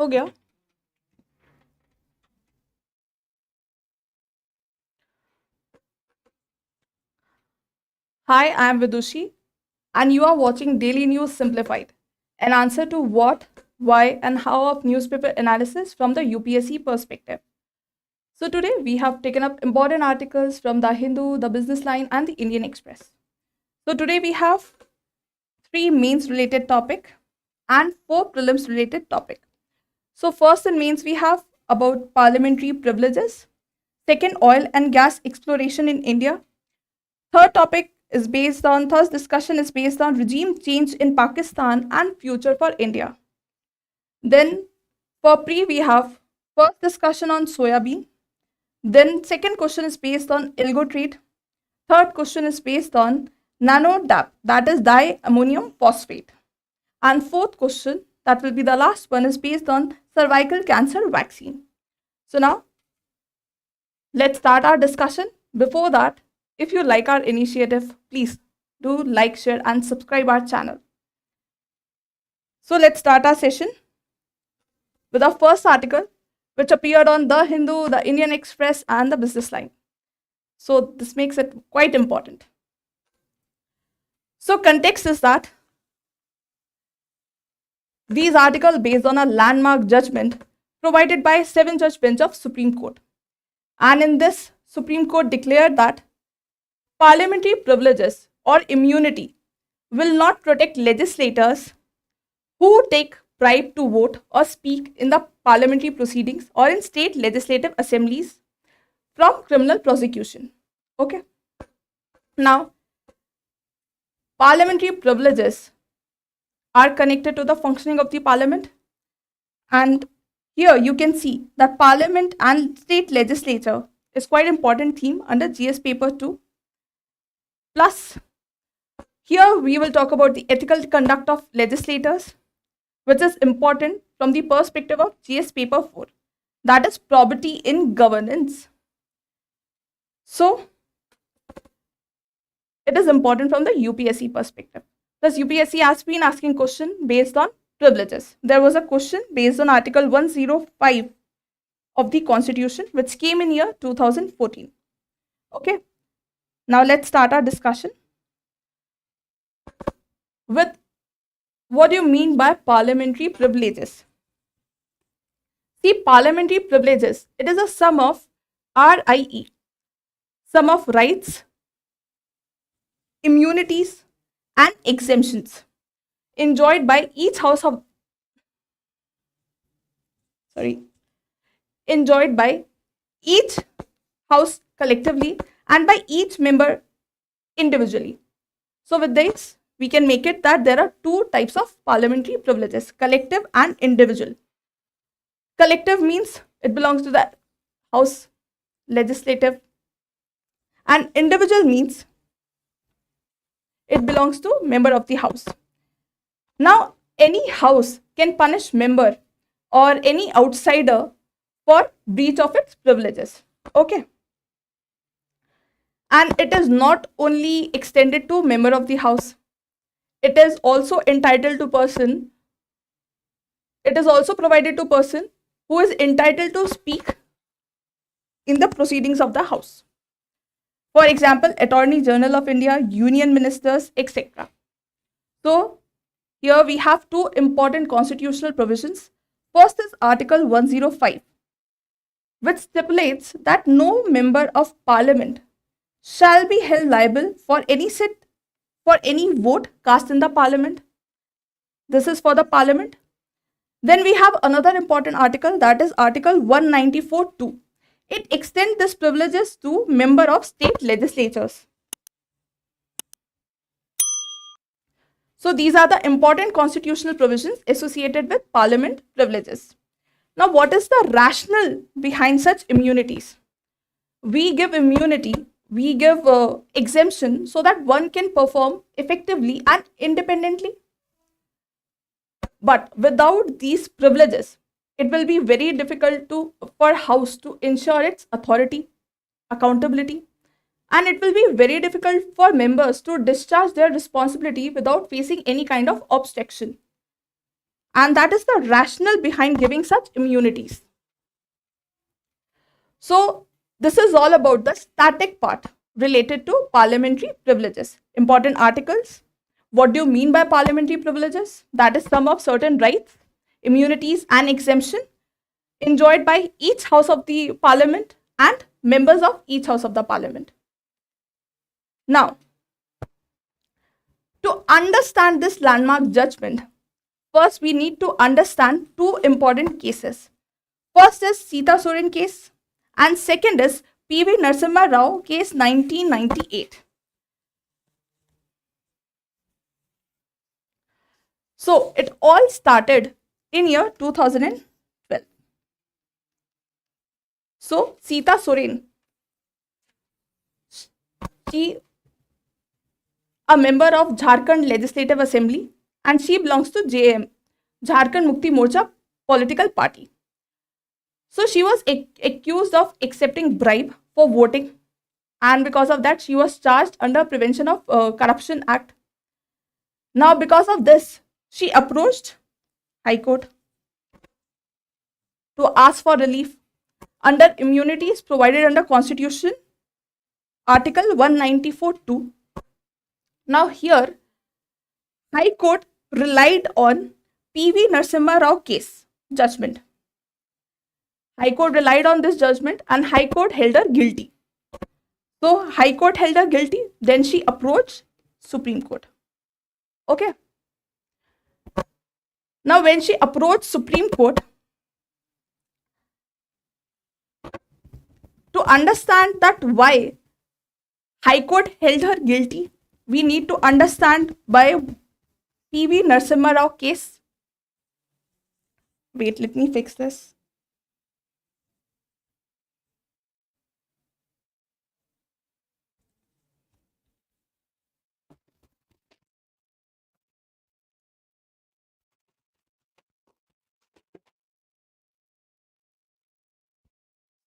हो गया. Hi, I am Vidushi, and you are watching Daily News Simplified, an answer to what, why, and how of newspaper analysis from the UPSC perspective. So today we have taken up important articles from the Hindu, the Business Line, and the Indian Express. So today we have 3 mains related topic and 4 prelims related topic. So first in mains we have about parliamentary privileges, second oil and gas exploration in India, third discussion is based on regime change in Pakistan and future for India. Then for pre we have first discussion on soyabean. Then second question is based on Algo trade. Third question is based on nano DAP, that is diammonium phosphate. And fourth question, that will be the last one, is based on cervical cancer vaccine. So now let's start our discussion. Before that, if you like our initiative, please do like, share, and subscribe our channel. So let's start our session with our first article, which appeared on The Hindu, the Indian Express, and the Business Line. So this makes it quite important. So context is that these articles based on a landmark judgment provided by 7-judge bench of Supreme Court. And in this, Supreme Court declared that parliamentary privileges or immunity will not protect legislators who take bribe to vote or speak in the parliamentary proceedings or in state legislative assemblies from criminal prosecution. Okay. Now, parliamentary privileges are connected to the functioning of the parliament. And here you can see that parliament and state legislature is quite important theme under GS paper 2. Plus, here we will talk about the ethical conduct of legislators, which is important from the perspective of GS paper 4. That is probity in governance. So, it is important from the UPSC perspective. Thus, UPSC has been asking question based on privileges. There was a question based on Article 105 of the Constitution, which came in year 2014. Okay. Now, let's start our discussion with what do you mean by parliamentary privileges? See, parliamentary privileges, it is a sum of RIE, sum of rights, immunities, and exemptions enjoyed by each enjoyed by each house collectively and by each member individually. So with this, we can make it that there are 2 types of parliamentary privileges, collective and individual. Collective means it belongs to the house legislative, and individual means it belongs to member of the house. Now, any house can punish member or any outsider for breach of its privileges. Okay. And it is not only extended to member of the house. It is also entitled to person. It is also provided to person who is entitled to speak in the proceedings of the house. For example, Attorney General of India, Union Ministers, etc. So, here we have 2 important constitutional provisions. First is Article 105, which stipulates that no member of parliament shall be held liable for any vote cast in the parliament. This is for the parliament. Then we have another important article, that is Article 194(2). It extends these privileges to member of state legislatures. So these are the important constitutional provisions associated with parliament privileges. Now, what is the rationale behind such immunities? We give immunity, we give exemption so that one can perform effectively and independently. But without these privileges, it will be very difficult for house to ensure its authority, accountability, and it will be very difficult for members to discharge their responsibility without facing any kind of obstruction. And that is the rationale behind giving such immunities. So this is all about the static part related to parliamentary privileges. Important articles. What do you mean by parliamentary privileges? That is sum of certain rights, immunities and exemption enjoyed by each house of the parliament and members of each house of the parliament. Now, to understand this landmark judgment, first we need to understand two important cases. First is Sita Soren case and second is P.V. Narasimha Rao case 1998. So it all started in year 2012. So Sita Soren, she a member of Jharkhand Legislative Assembly and she belongs to JM, Jharkhand Mukti Morcha political party. So she was accused of accepting bribe for voting, and because of that she was charged under Prevention of Corruption Act. Now because of this she approached High Court to ask for relief under immunities provided under Constitution Article 194(2). Now here High Court relied on P.V. Narasimha Rao case judgment. High Court relied on this judgment and High Court held her guilty. So High Court held her guilty, then she approached Supreme Court. Okay. Now when she approached Supreme Court, to understand that why High Court held her guilty, we need to understand by P.V. Narasimha Rao case. Wait, let me fix this.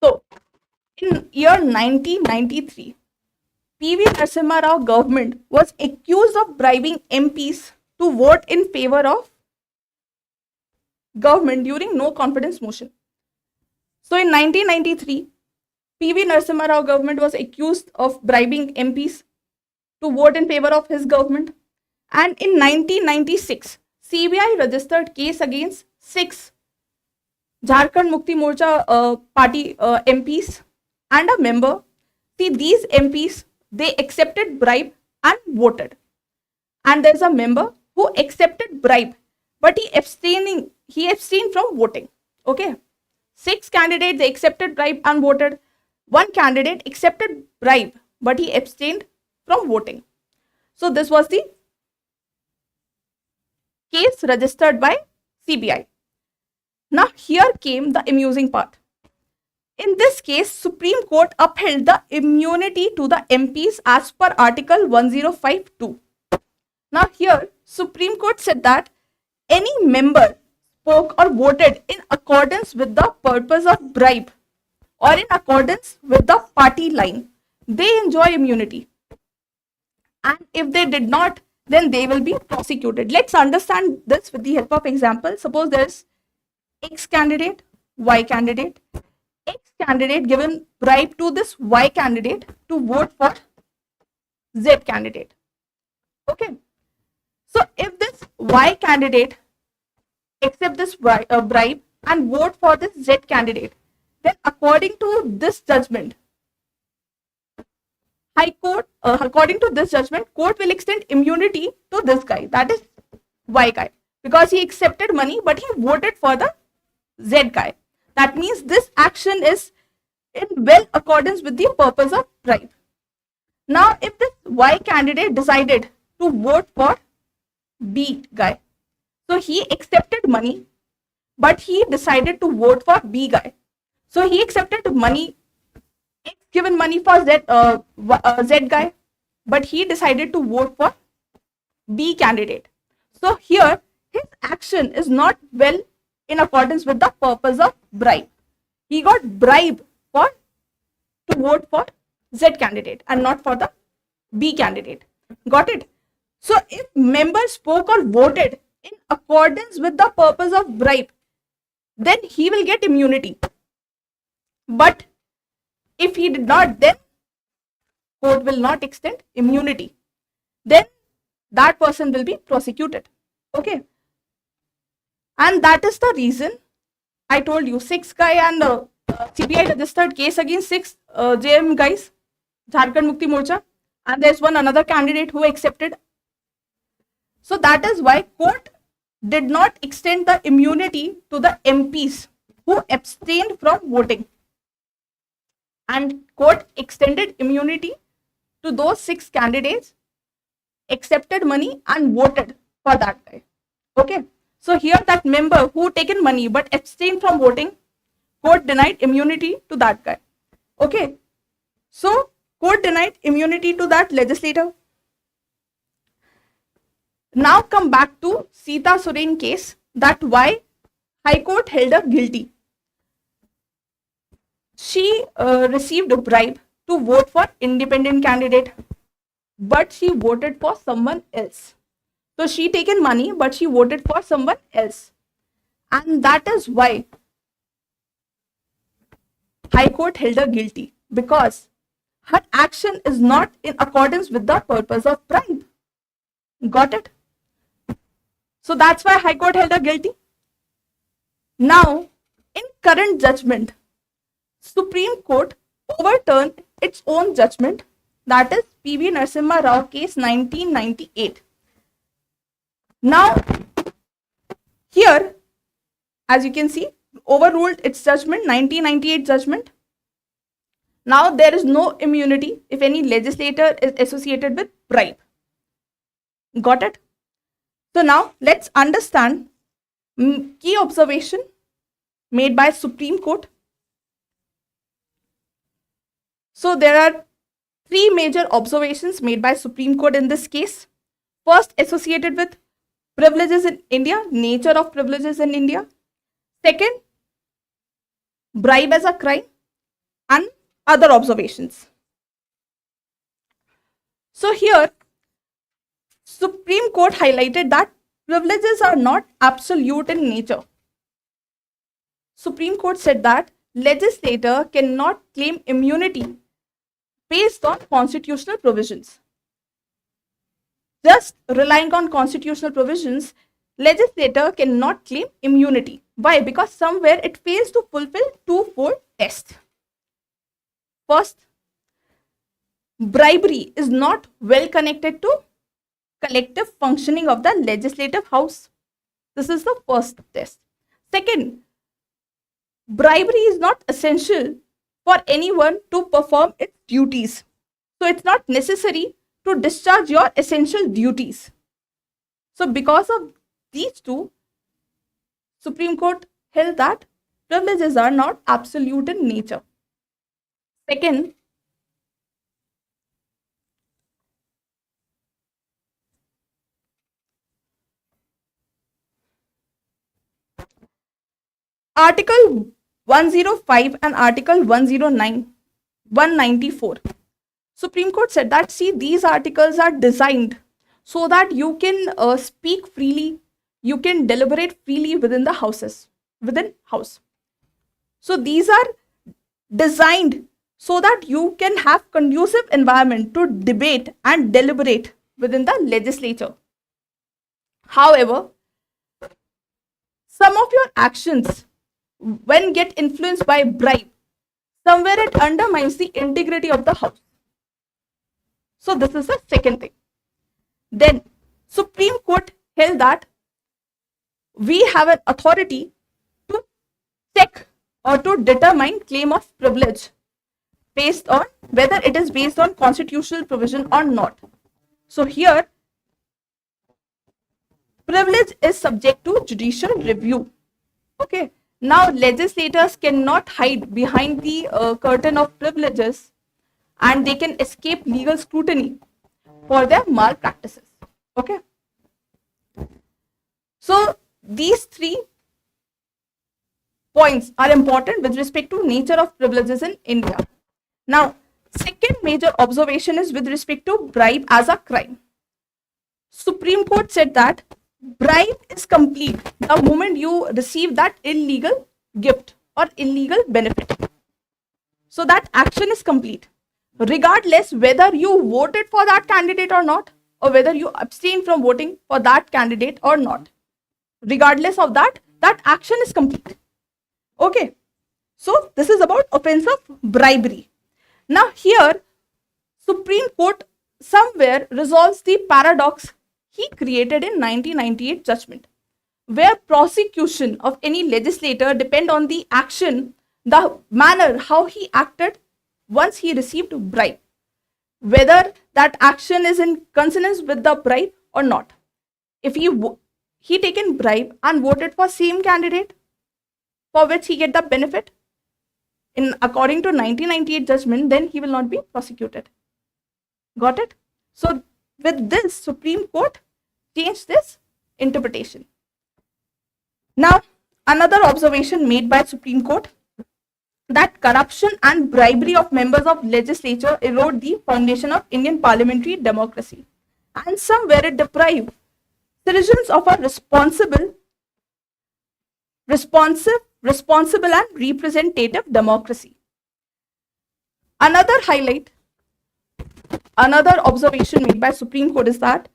So, in year 1993, P.V. Narasimha Rao government was accused of bribing MPs to vote in favor of government during no confidence motion. So in 1993, P.V. Narasimha Rao government was accused of bribing MPs to vote in favor of his government. And in 1996, CBI registered case against 6 Jharkhand Mukti Morcha party MPs and a member. See, these MPs, they accepted bribe and voted. And there's a member who accepted bribe, but he abstained from voting. Okay. 6 candidates, they accepted bribe and voted. 1 candidate accepted bribe, but he abstained from voting. So this was the case registered by CBI. Now here came the amusing part. In this case, Supreme Court upheld the immunity to the MPs as per Article 1052. Now here, Supreme Court said that any member spoke or voted in accordance with the purpose of bribe or in accordance with the party line, they enjoy immunity. And if they did not, then they will be prosecuted. Let's understand this with the help of example. Suppose there is X candidate, Y candidate. X candidate given bribe to this Y candidate to vote for Z candidate. Okay. So if this Y candidate accept this bribe and vote for this Z candidate, then according to this judgment, High Court, according to this judgment, court will extend immunity to this guy, that is Y guy, because he accepted money but he voted for the Z guy. That means this action is in well accordance with the purpose of bribe. Now, if this Y candidate decided to vote for B guy, so he accepted money, but he decided to vote for B guy. So he accepted money, X given money for Z guy, but he decided to vote for B candidate. So here his action is not well in accordance with the purpose of bribe. He got bribe to vote for Z candidate and not for the B candidate. Got it? So if members spoke or voted in accordance with the purpose of bribe, then he will get immunity. But if he did not, then court will not extend immunity. Then that person will be prosecuted. Okay. And that is the reason I told you 6 guy and CBI registered case against 6 JM guys, Jharkhand Mukti Morcha, and there's one another candidate who accepted. So that is why court did not extend the immunity to the MPs who abstained from voting. And court extended immunity to those 6 candidates accepted money and voted for that guy. Okay. So here that member who taken money but abstained from voting, court denied immunity to that guy. Okay. So court denied immunity to that legislator. Now come back to Sita Soren case, that why High Court held her guilty. She received a bribe to vote for independent candidate, but she voted for someone else. So she taken money, but she voted for someone else. And that is why High Court held her guilty, because her action is not in accordance with the purpose of bribe. Got it? So that's why High Court held her guilty. Now, in current judgment, Supreme Court overturned its own judgment, that is PV Narasimha Rao case 1998. Now, here, as you can see, overruled its judgment, 1998 judgment. Now, there is no immunity if any legislator is associated with bribe. Got it? So now, let's understand key observation made by Supreme Court. So, there are 3 major observations made by Supreme Court in this case. First, associated with privileges in India, nature of privileges in India. Second, bribe as a crime, and other observations. So here, Supreme Court highlighted that privileges are not absolute in nature. Supreme Court said that legislator cannot claim immunity based on constitutional provisions. Just relying on constitutional provisions, legislator cannot claim immunity. Why? Because somewhere it fails to fulfill 2-fold test. First, bribery is not well connected to collective functioning of the legislative house. This is the first test. Second, bribery is not essential for anyone to perform its duties. So it's not necessary to discharge your essential duties. So because of these two, Supreme Court held that privileges are not absolute in nature. Second, Article 105 and Article 194. Supreme Court said that, see, these articles are designed so that you can speak freely, you can deliberate freely within the house. So these are designed so that you can have conducive environment to debate and deliberate within the legislature. However, some of your actions, when get influenced by bribe, somewhere it undermines the integrity of the house. So this is the second thing. Then Supreme Court held that we have an authority to check or to determine claim of privilege based on whether it is based on constitutional provision or not. So here, privilege is subject to judicial review. Okay. Now, legislators cannot hide behind the curtain of privileges, and they can escape legal scrutiny for their malpractices. Okay. So, these 3 points are important with respect to nature of privileges in India. Now, second major observation is with respect to bribe as a crime. Supreme Court said that bribe is complete the moment you receive that illegal gift or illegal benefit. So that action is complete, regardless whether you voted for that candidate or not, or whether you abstain from voting for that candidate or not. Regardless of that, that action is complete. Okay. So this is about offense of bribery. Now here, Supreme Court somewhere resolves the paradox he created in 1998 judgment, where prosecution of any legislator depend on the action, the manner how he acted once he received bribe, whether that action is in consonance with the bribe or not. If he taken bribe and voted for same candidate for which he get the benefit in according to 1998 judgment, then he will not be prosecuted. Got it? So with this, Supreme Court changed this interpretation. Now, another observation made by Supreme Court, that corruption and bribery of members of legislature erode the foundation of Indian parliamentary democracy, and somewhere it deprive citizens of a responsible and representative democracy. Another observation made by Supreme Court is that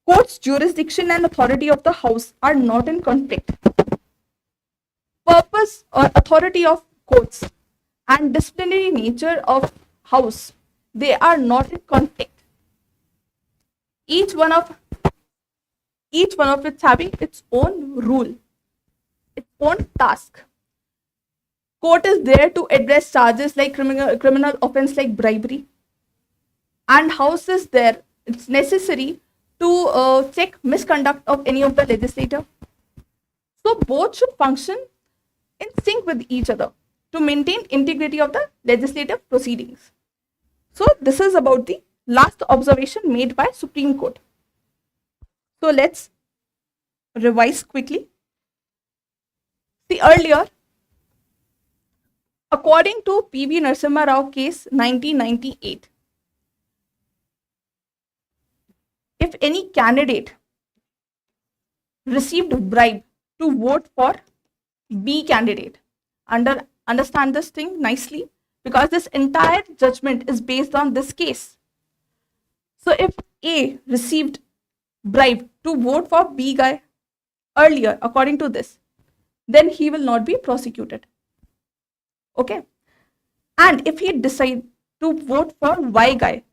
court's jurisdiction and authority of the House are not in conflict. Purpose or authority of courts and disciplinary nature of House, they are not in conflict. Each one of it having its own rule, its own task. Court is there to address charges like criminal offense like bribery, and House is there, it's necessary to check misconduct of any of the legislator. So both should function in sync with each other to maintain integrity of the legislative proceedings. So this is about the last observation made by Supreme Court. So let's revise quickly. See, earlier, according to P.V. Narasimha Rao case 1998, if any candidate received bribe to vote for B candidate, understand this thing nicely, because this entire judgment is based on this case. So if A received bribe to vote for B guy earlier, according to this, then he will not be prosecuted. Okay. And if he decide to vote for Y guy,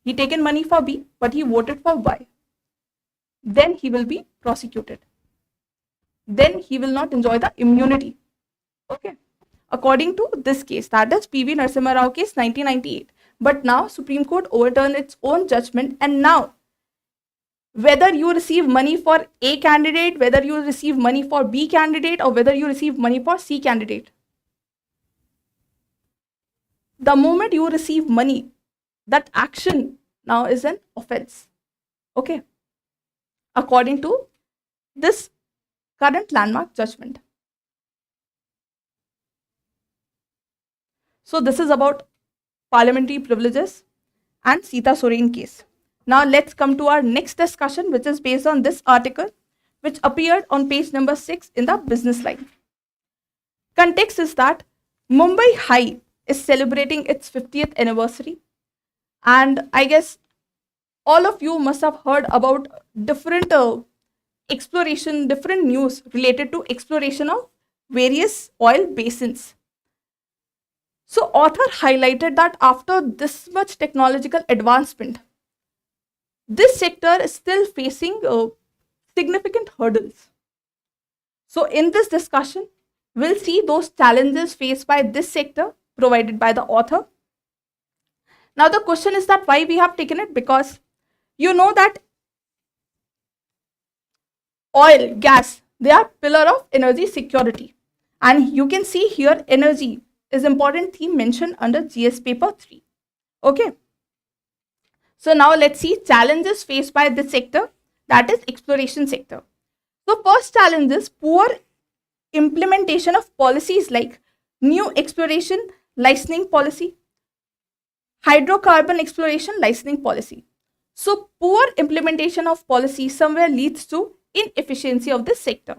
he taken money for B, but he voted for Y, then he will be prosecuted. Then he will not enjoy the immunity. Okay. According to this case, that is P.V. Narasimha Rao case 1998. But now Supreme Court overturned its own judgment, and now whether you receive money for A candidate, whether you receive money for B candidate, or whether you receive money for C candidate, the moment you receive money, that action now is an offense. Okay. According to this current landmark judgment. So this is about parliamentary privileges and Sita Soren case. Now let's come to our next discussion, which is based on this article, which appeared on page number 6 in the Business Line. Context is that Mumbai High is celebrating its 50th anniversary, and I guess all of you must have heard about different different news related to exploration of various oil basins. So author highlighted that after this much technological advancement, this sector is still facing significant hurdles. So in this discussion, we'll see those challenges faced by this sector provided by the author. Now the question is that why we have taken it, because you know that oil, gas, they are pillar of energy security, and you can see here energy is important theme mentioned under GS paper 3. Okay. So now let's see challenges faced by this sector, that is exploration sector. So first challenge is poor implementation of policies like new exploration licensing policy, hydrocarbon exploration licensing policy. So poor implementation of policy somewhere leads to inefficiency of this sector.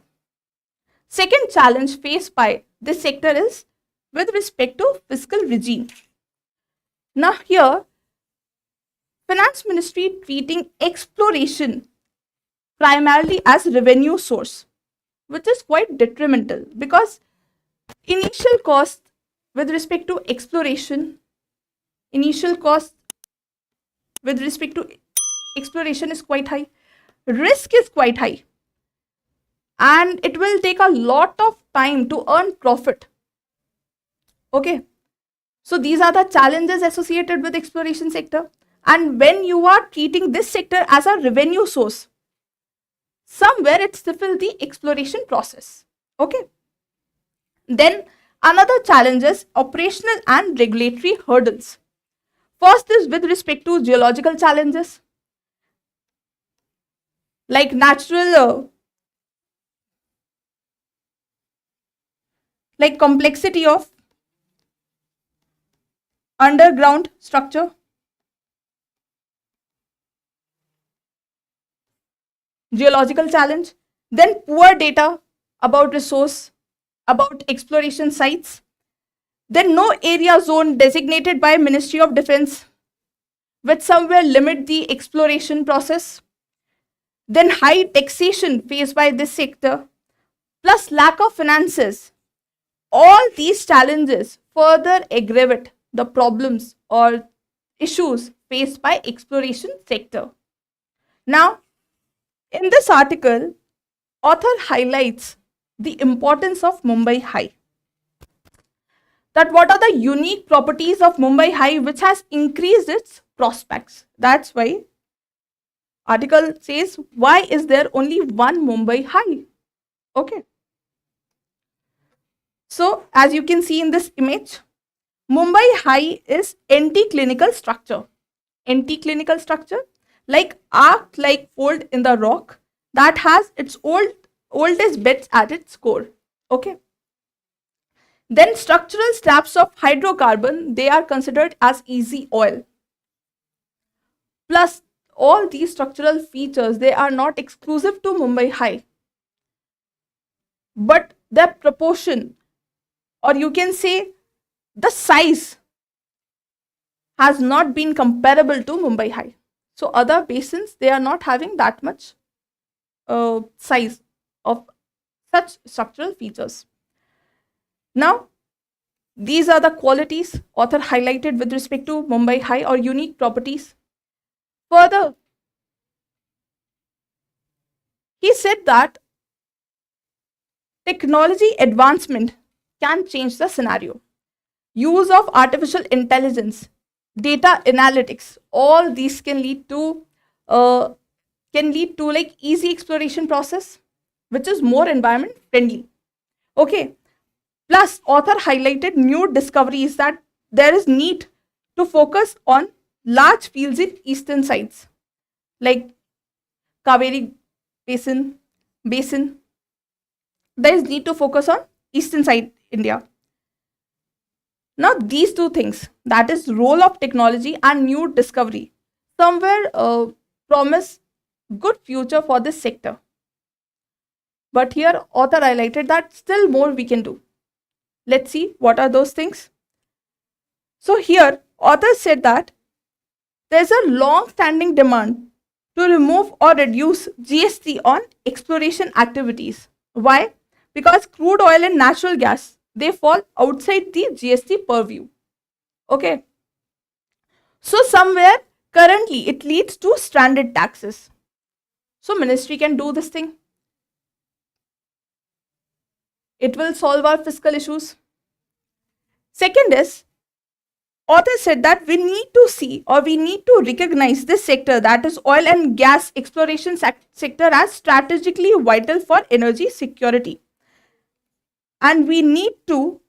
Second challenge faced by this sector is with respect to fiscal regime. Now here, Finance Ministry treating exploration primarily as revenue source, which is quite detrimental because initial cost with respect to exploration, initial cost with respect to exploration is quite high, risk is quite high, and it will take a lot of time to earn profit. Okay, so these are the challenges associated with exploration sector. And when you are treating this sector as a revenue source, somewhere it stifles the exploration process. Okay, then another challenge is operational and regulatory hurdles. First is with respect to geological challenges like natural like complexity of underground structure, geological challenge, then poor data about resource, about exploration sites, then no area zone designated by Ministry of Defense, which somewhere limit the exploration process, then high taxation faced by this sector, plus lack of finances. All these challenges further aggravate the problems or issues faced by exploration sector. Now, in this article, author highlights the importance of Mumbai High. That what are the unique properties of Mumbai High which has increased its prospects. That's why article says, why is there only one Mumbai High? Okay. So as you can see in this image, Mumbai High is anti-clinical structure. Anti-clinical structure like arc-like fold in the rock that has its oldest beds at its core. Okay. Then structural straps of hydrocarbon, they are considered as easy oil. Plus all these structural features, they are not exclusive to Mumbai High, but their proportion, or you can say the size, has not been comparable to Mumbai High. So other basins, they are not having that much size of such structural features. Now, these are the qualities author highlighted with respect to Mumbai High or unique properties. Further, he said that technology advancement can change the scenario. Use of artificial intelligence, data analytics, all these can lead to like easy exploration process, which is more environment friendly. Okay. Plus, author highlighted new discoveries that there is need to focus on large fields in eastern sides, like Kaveri basin. There is need to focus on eastern side India. Now, these two things, that is role of technology and new discovery, somewhere promise good future for this sector. But here, author highlighted that still more we can do. Let's see what are those things. So here, author said that there's a long-standing demand to remove or reduce GST on exploration activities. Why? Because crude oil and natural gas, they fall outside the GST purview. Okay. So somewhere currently it leads to stranded taxes. So ministry can do this thing. It will solve our fiscal issues. Second is, author said that we need to see or we need to recognize this sector, that is oil and gas exploration sector, as strategically vital for energy security. And we need to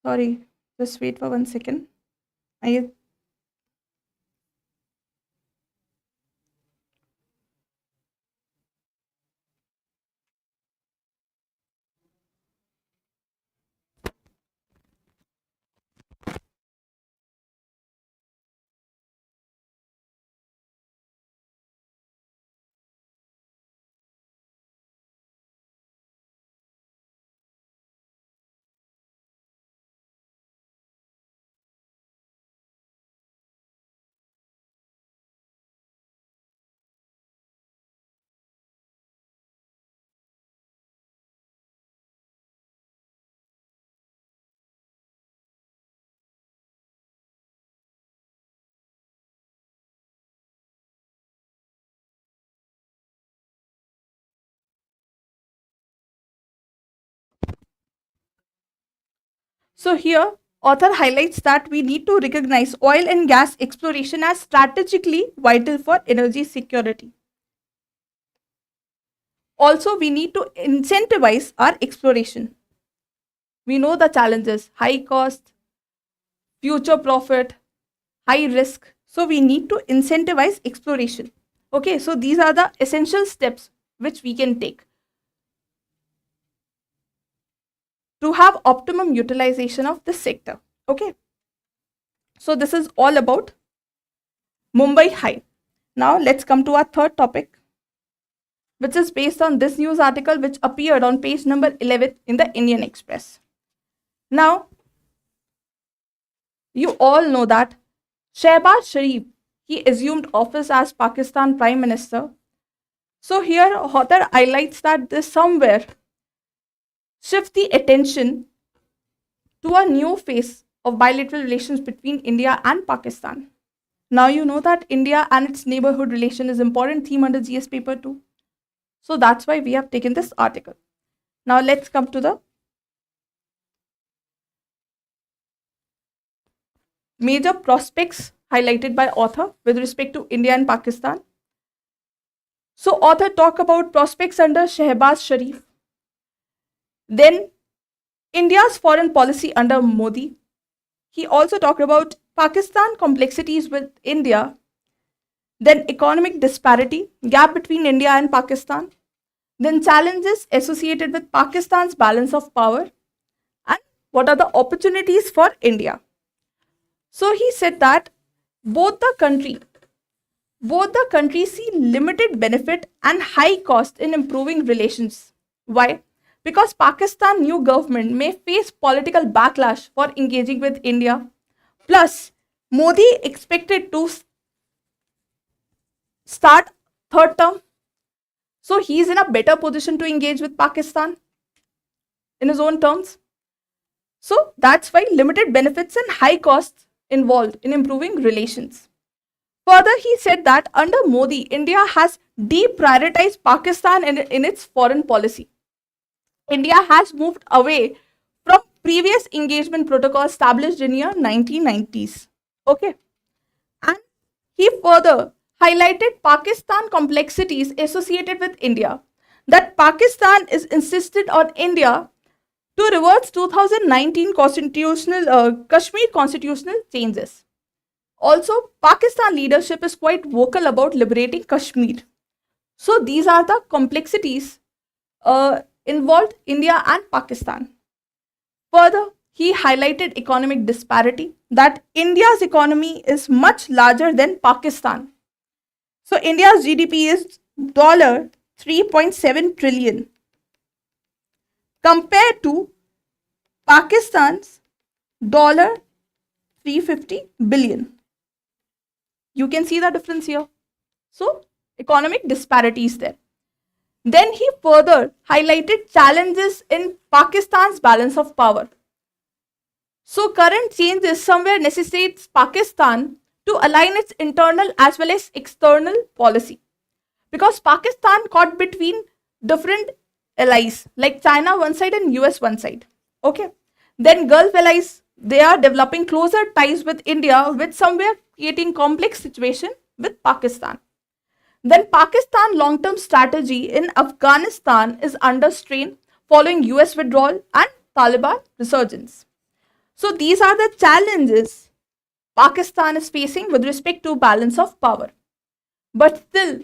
sorry, just wait for 1 second. I So here, author highlights that we need to recognize oil and gas exploration as strategically vital for energy security. Also, we need to incentivize our exploration. We know the challenges: high cost, future profit, high risk. So we need to incentivize exploration. Okay, so these are the essential steps which we can take to have optimum utilization of this sector. Okay, so this is all about Mumbai High. Now let's come to our third topic, which is based on this news article which appeared on page number 11 in the Indian Express. Now, you all know that Shehbaz Sharif, he assumed office as Pakistan Prime Minister. So here, author highlights that this somewhere shifts the attention to a new phase of bilateral relations between India and Pakistan. Now you know that India and its neighborhood relation is important theme under GS paper 2. So that's why we have taken this article. Now let's come to the major prospects highlighted by author with respect to India and Pakistan. So author talk about prospects under Shehbaz Sharif. Then India's foreign policy under Modi. He also talked about Pakistan complexities with India. Then economic disparity, gap between India and Pakistan. Then challenges associated with Pakistan's balance of power. And what are the opportunities for India? So he said that both the countries see limited benefit and high cost in improving relations. Why? Because Pakistan new government may face political backlash for engaging with India. Plus, Modi expected to start third term. So he is in a better position to engage with Pakistan in his own terms. So that's why limited benefits and high costs involved in improving relations. Further, he said that under Modi, India has deprioritized Pakistan in its foreign policy. India has moved away from previous engagement protocol established in year 1990s. Okay. And he further highlighted Pakistan complexities associated with India. That Pakistan is insisted on India to reverse 2019 Kashmir constitutional changes. Also, Pakistan leadership is quite vocal about liberating Kashmir. So these are the complexities involved India and Pakistan. Further, he highlighted economic disparity, that India's economy is much larger than Pakistan. So India's GDP is $3.7 trillion compared to Pakistan's $350 billion. You can see the difference here. So economic disparity is there. Then he further highlighted challenges in Pakistan's balance of power. So current changes somewhere necessitates Pakistan to align its internal as well as external policy. Because Pakistan caught between different allies like China one side and US one side. Okay. Then Gulf allies, they are developing closer ties with India, which somewhere creating complex situation with Pakistan. Then Pakistan long-term strategy in Afghanistan is under strain following US withdrawal and Taliban resurgence. So these are the challenges Pakistan is facing with respect to balance of power. But still,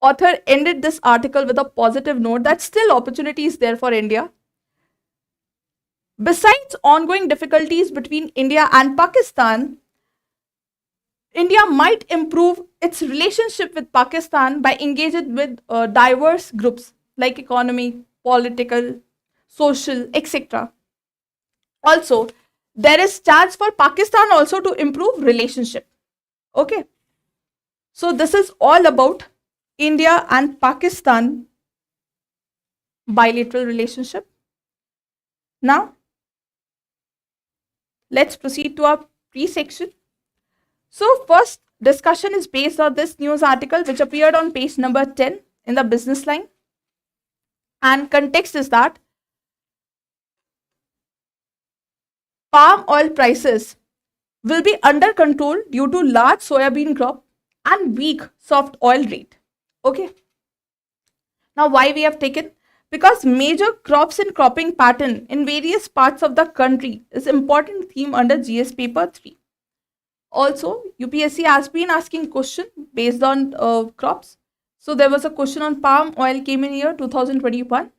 author ended this article with a positive note that still opportunity is there for India. Besides ongoing difficulties between India and Pakistan, India might improve its relationship with Pakistan by engaging with diverse groups like economic, political, social, etc. Also, there is chance for Pakistan also to improve relationship. Okay. So this is all about India and Pakistan bilateral relationship. Now, let's proceed to our pre-section. So first discussion is based on this news article which appeared on page number 10 in the business line. And context is that palm oil prices will be under control due to large soybean crop and weak soft oil rate. Okay. Now, why we have taken? Because major crops and cropping pattern in various parts of the country is important theme under GS paper 3. Also, UPSC has been asking question based on crops. So there was a question on palm oil came in year 2021.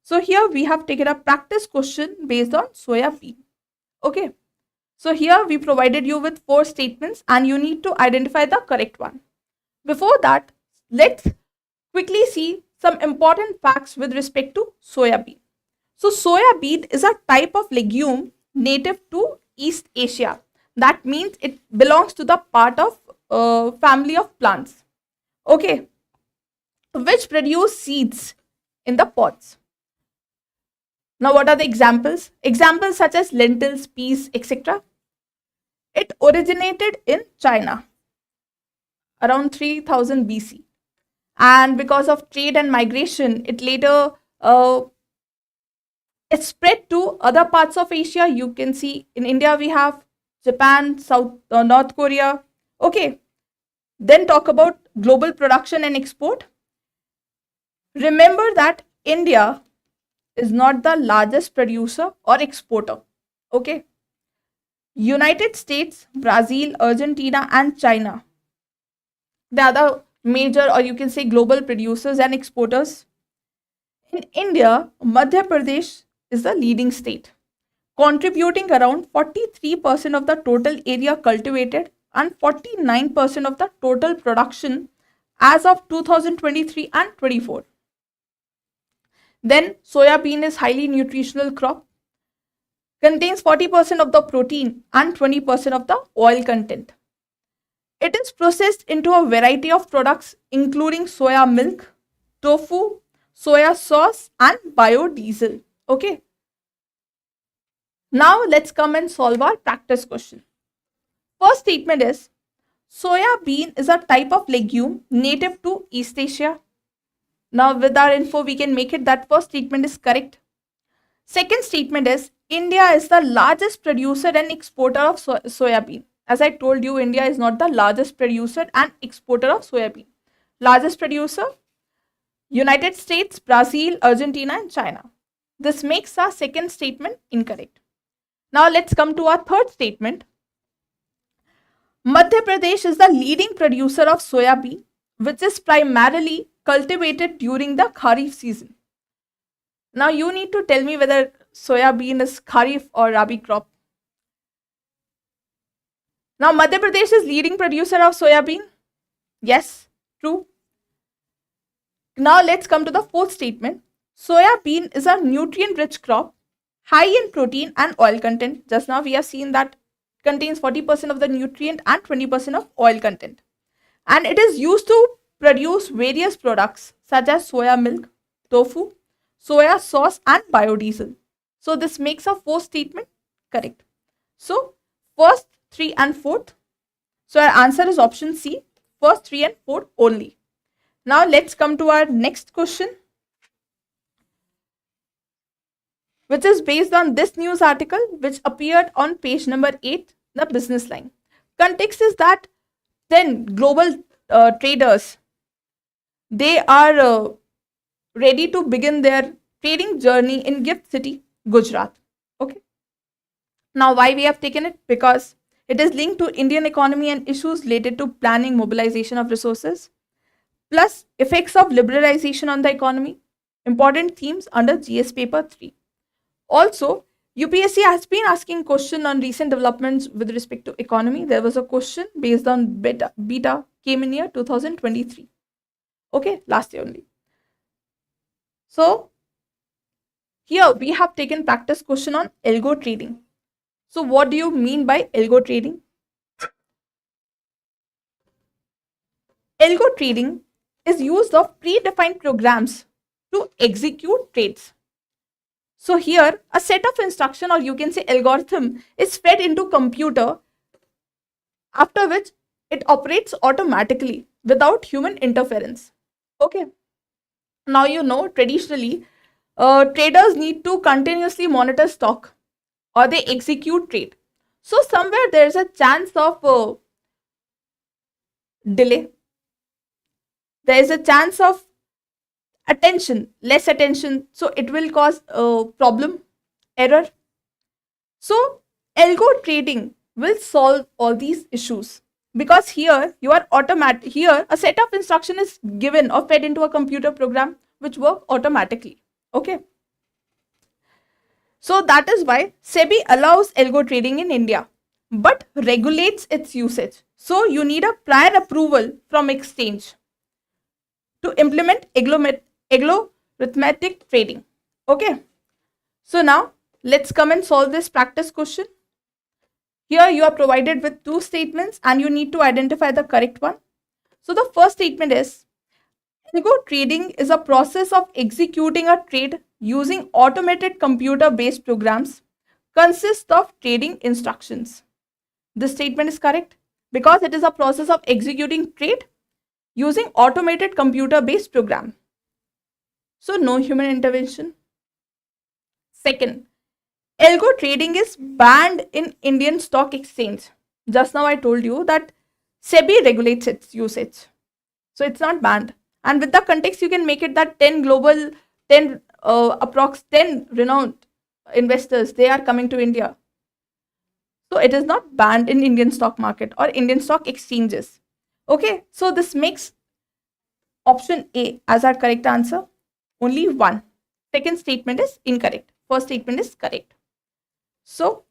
So here we have taken a practice question based on soya bean. Okay. So here we provided you with 4 statements and you need to identify the correct one. Before that, let's quickly see some important facts with respect to soya bean. So soya bean is a type of legume native to East Asia. That means it belongs to the part of family of plants. Okay. Which produce seeds in the pods. Now, what are the examples? Examples such as lentils, peas, etc. It originated in China around 3000 BC. And because of trade and migration, it later it spread to other parts of Asia. You can see in India we have Japan, North Korea. Okay. Then talk about global production and export. Remember that India is not the largest producer or exporter. Okay. United States, Brazil, Argentina and China, they are the major, or you can say global producers and exporters. In India, Madhya Pradesh is the leading state, contributing around 43% of the total area cultivated and 49% of the total production as of 2023 and 24. Then soya bean is highly nutritional crop, contains 40% of the protein and 20% of the oil content. It is processed into a variety of products including soya milk, tofu, soya sauce and biodiesel. Okay. Now let's come and solve our practice question. First statement is, soya bean is a type of legume native to East Asia. Now with our info we can make it that first statement is correct. Second statement is, India is the largest producer and exporter of soya bean. As I told you, India is not the largest producer and exporter of soya bean. Largest producer, United States, Brazil, Argentina and China. This makes our second statement incorrect. Now let's come to our third statement. Madhya Pradesh is the leading producer of soya bean, which is primarily cultivated during the Kharif season. Now you need to tell me whether soya bean is Kharif or Rabi crop. Now Madhya Pradesh is leading producer of soya bean. Yes, true. Now let's come to the fourth statement. Soya bean is a nutrient-rich crop, high in protein and oil content. Just now we have seen that it contains 40% of the nutrient and 20% of oil content. And it is used to produce various products such as soya milk, tofu, soya sauce and biodiesel. So this makes our fourth statement correct. So first, 3 and 4th. So our answer is option C, first 3 and 4 only. Now let's come to our next question, which is based on this news article which appeared on page number 8, the business line. Context is that then global traders, they are ready to begin their trading journey in Gift City, Gujarat. Okay. Now why we have taken it? Because it is linked to Indian economy and issues related to planning, mobilization of resources, plus effects of liberalization on the economy, important themes under GS paper 3. Also, UPSC has been asking question on recent developments with respect to economy. There was a question based on beta came in year 2023. Okay, last year only. So here we have taken practice question on algo trading. So what do you mean by algo trading? Algo trading is use of predefined programs to execute trades. So here a set of instruction, or you can say algorithm, is fed into computer, after which it operates automatically without human interference. Okay. Now you know traditionally traders need to continuously monitor stock. or they execute trade. So somewhere there is a chance of delay. There is a chance of less attention. So it will cause a problem, error. So algo trading will solve all these issues, because here you are automatic. Here a set of instruction is given or fed into a computer program which work automatically. Okay. So that is why SEBI allows algo trading in India, but regulates its usage. So you need a prior approval from exchange to implement algorithmic trading. Okay. So now let's come and solve this practice question. Here you are provided with two statements and you need to identify the correct one. So the first statement is, algo trading is a process of executing a trade using automated computer-based programs, consists of trading instructions. This statement is correct because it is a process of executing trade using automated computer-based program. So no human intervention. Second, algo trading is banned in Indian Stock Exchange. Just now I told you that SEBI regulates its usage. So it's not banned. And with the context, you can make it that 10 global, 10 approx 10 renowned investors, they are coming to India. So it is not banned in Indian stock market or Indian stock exchanges. Okay, so this makes option A as our correct answer. Only one. Second statement is incorrect. First statement is correct. So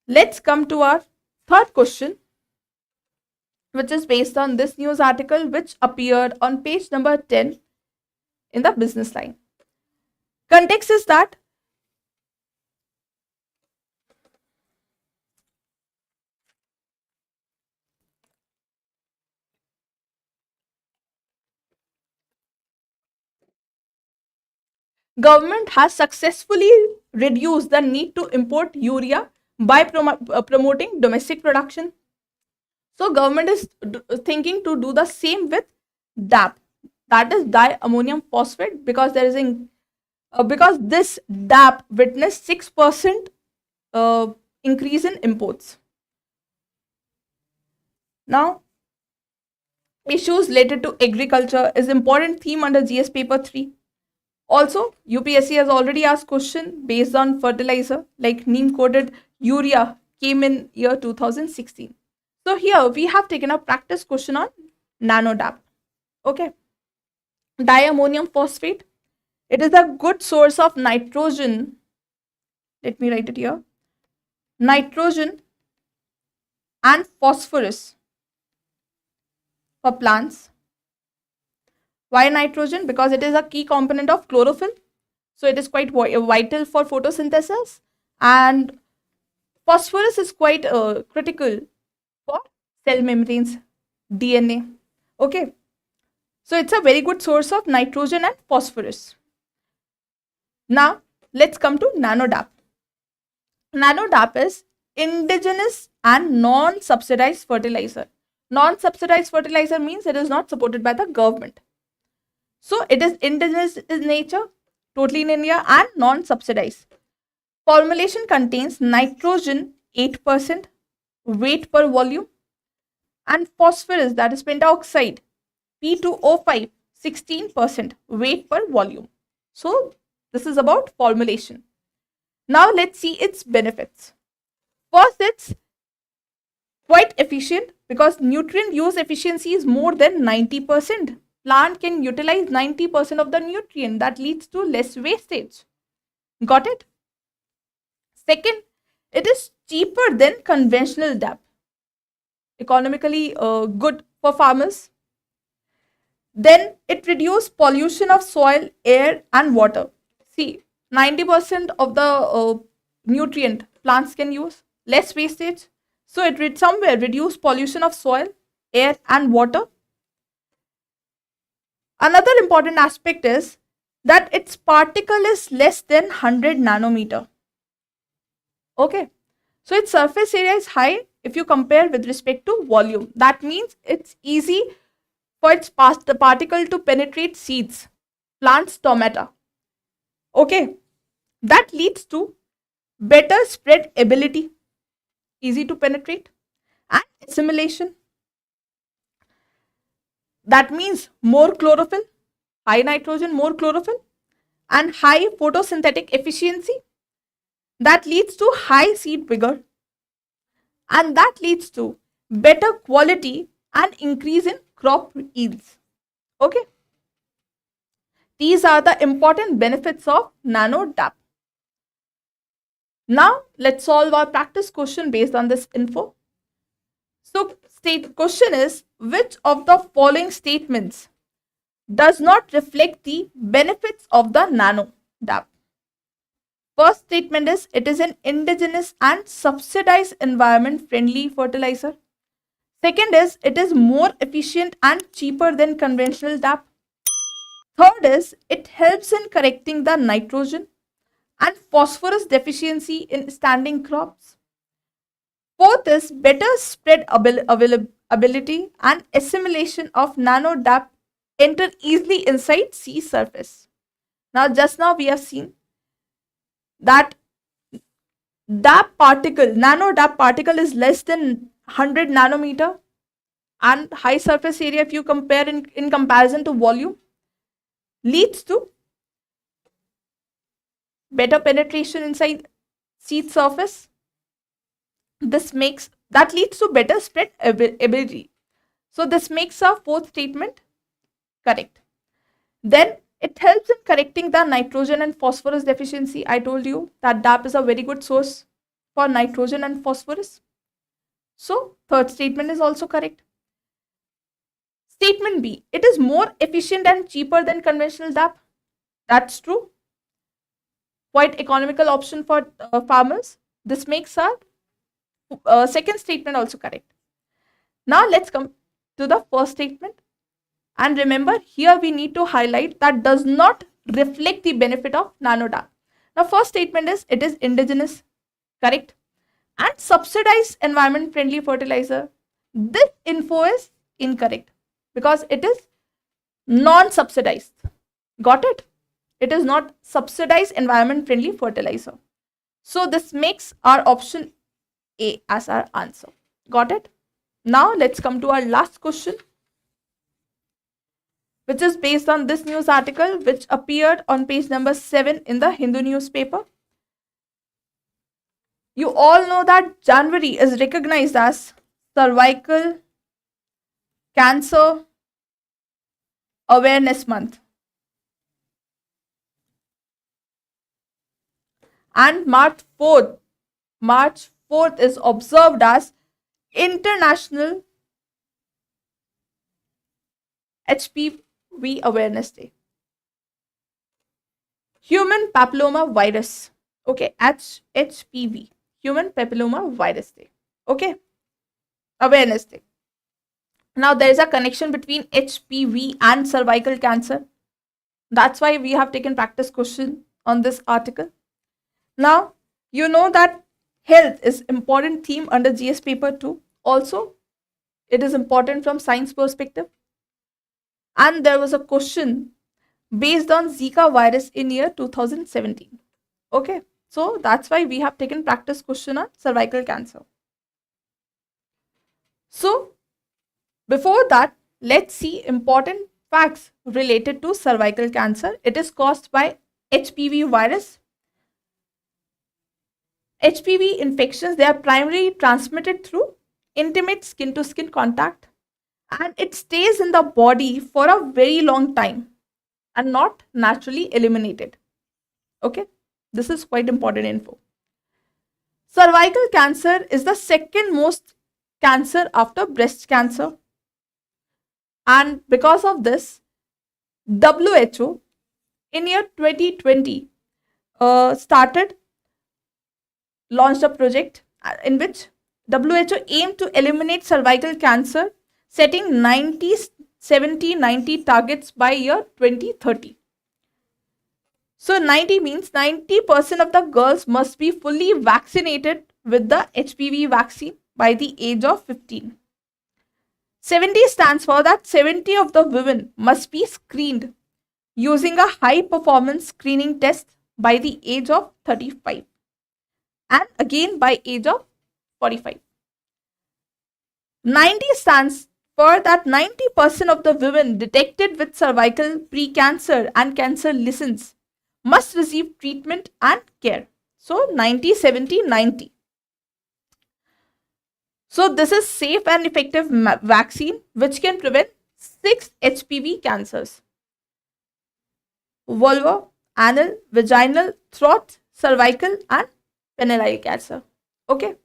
let's come to our third question, which is based on this news article which appeared on page number 10 in the business line. Context is that government has successfully reduced the need to import urea by promoting domestic production. So government is thinking to do the same with DAP, that is diammonium phosphate, because there is because this DAP witnessed 6% increase in imports. Now, issues related to agriculture is important theme under GS paper 3. Also, UPSC has already asked question based on fertilizer, like neem coated urea came in year 2016. So here we have taken a practice question on nano DAP. Okay. Diammonium phosphate. It is a good source of nitrogen. Let me write it here. Nitrogen and phosphorus for plants. Why nitrogen? Because it is a key component of chlorophyll. So it is quite vital for photosynthesis, and phosphorus is quite critical for cell membranes, DNA. Okay. So it's a very good source of nitrogen and phosphorus. Now let's come to nano DAP. Nano DAP is indigenous and non-subsidized fertilizer. Non-subsidized fertilizer means it is not supported by the government. So it is indigenous in nature, totally in India, and non-subsidized. Formulation contains nitrogen 8%, weight per volume, and phosphorus, that is pentoxide, P2O5, 16%, weight per volume. So this is about formulation. Now let's see its benefits. First, it's quite efficient because nutrient use efficiency is more than 90%. Plant can utilize 90% of the nutrient. That leads to less wastage. Got it? Second, it is cheaper than conventional DAP. Economically good for farmers. Then it reduces pollution of soil, air and water. See, 90% of the nutrient plants can use. Less wastage. So it somewhere reduce pollution of soil, air and water. Another important aspect is that its particle is less than 100 nanometer. Okay. So its surface area is high if you compare with respect to volume. That means it's easy for its the particle to penetrate seeds, plants, stomata. Okay. That leads to better spread ability, easy to penetrate, and assimilation. That means more chlorophyll, high nitrogen, more chlorophyll, and high photosynthetic efficiency. That leads to high seed vigor, and that leads to better quality and increase in crop yields. Okay. These are the important benefits of nano DAP. Now let's solve our practice question based on this info. So question is, which of the following statements does not reflect the benefits of the nano DAP? First statement is, it is an indigenous and subsidized environment friendly fertilizer. Second is, it is more efficient and cheaper than conventional DAP. Third is, it helps in correcting the nitrogen and phosphorus deficiency in standing crops. Fourth is, better spread availability and assimilation of nano DAP enter easily inside sea surface. Now, just now we have seen that DAP particle, nano DAP particle is less than 100 nanometer, and high surface area, if you compare in comparison to volume, leads to better penetration inside seed surface. That leads to better spread ability. So this makes our fourth statement correct. Then it helps in correcting the nitrogen and phosphorus deficiency. I told you that DAP is a very good source for nitrogen and phosphorus. So third statement is also correct. Statement B, it is more efficient and cheaper than conventional DAP. That's true. Quite economical option for farmers. This makes our second statement also correct. Now let's come to the first statement. And remember, here we need to highlight that does not reflect the benefit of nano DAP. Now first statement is, it is indigenous, correct, and subsidized environment friendly fertilizer. This info is incorrect because it is non-subsidized. Got it? It is not subsidized environment friendly fertilizer. So this makes our option A as our answer. Got it? Now let's come to our last question, which is based on this news article which appeared on page number 7 in the Hindu newspaper. You all know that January is recognized as Cervical Cancer Awareness Month. And March 4th is observed as International HPV Awareness Day. Human Papilloma Virus. Okay, HPV. Human Papilloma Virus Day. Okay, Awareness Day. Now there is a connection between HPV and cervical cancer. That's why we have taken practice question on this article. Now, you know that health is important theme under GS paper 2. Also, it is important from science perspective. And there was a question based on Zika virus in year 2017. Okay, so that's why we have taken practice question on cervical cancer. So, before that, let's see important facts related to cervical cancer. It is caused by HPV virus. HPV infections, they are primarily transmitted through intimate skin-to-skin contact, and it stays in the body for a very long time and not naturally eliminated. Okay, this is quite important info. Cervical cancer is the second most cancer after breast cancer, and because of this, WHO in year 2020 launched a project in which WHO aimed to eliminate cervical cancer, setting 70-90 targets by year 2030. So 90 means 90% of the girls must be fully vaccinated with the HPV vaccine by the age of 15. 70 stands for that 70 of the women must be screened using a high performance screening test by the age of 35. and again by age of 45. 90 stands for that 90% of the women detected with cervical precancer and cancer lesions must receive treatment and care. So 90, 70, 90. So this is safe and effective vaccine which can prevent 6 HPV cancers: vulva, anal, vaginal, throat, cervical and penile cancer. Okay.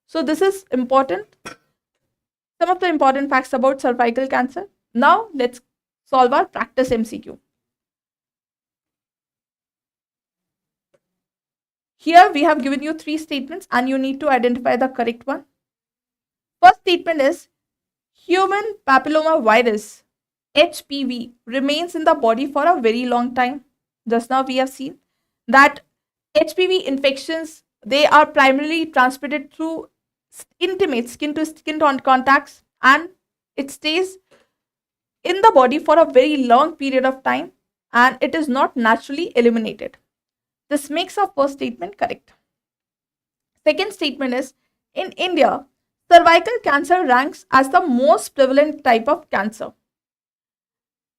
So this is important. Some of the important facts about cervical cancer. Now let's solve our practice MCQ. Here we have given you 3 statements and you need to identify the correct one. First statement is human papilloma virus HPV remains in the body for a very long time. Just now we have seen that HPV infections, they are primarily transmitted through intimate skin to skin contacts, and it stays in the body for a very long period of time and it is not naturally eliminated. This makes our first statement correct. Second statement is in India, cervical cancer ranks as the most prevalent type of cancer.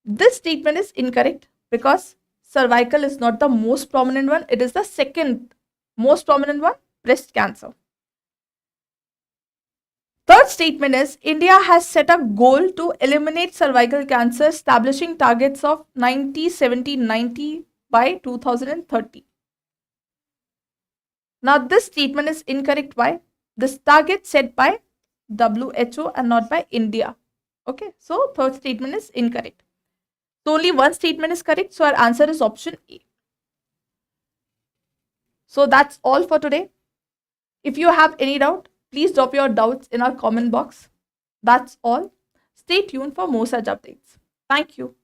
This statement is incorrect because cervical is not the most prominent one. It is the second most prominent one, breast cancer. Third statement is India has set a goal to eliminate cervical cancer, establishing targets of 90, 70, 90 by 2030. Now this statement is incorrect. Why? This target set by WHO and not by India. Okay, so third statement is incorrect. So only one statement is correct. So our answer is option A. So that's all for today. If you have any doubt, please drop your doubts in our comment box. That's all. Stay tuned for more such updates. Thank you.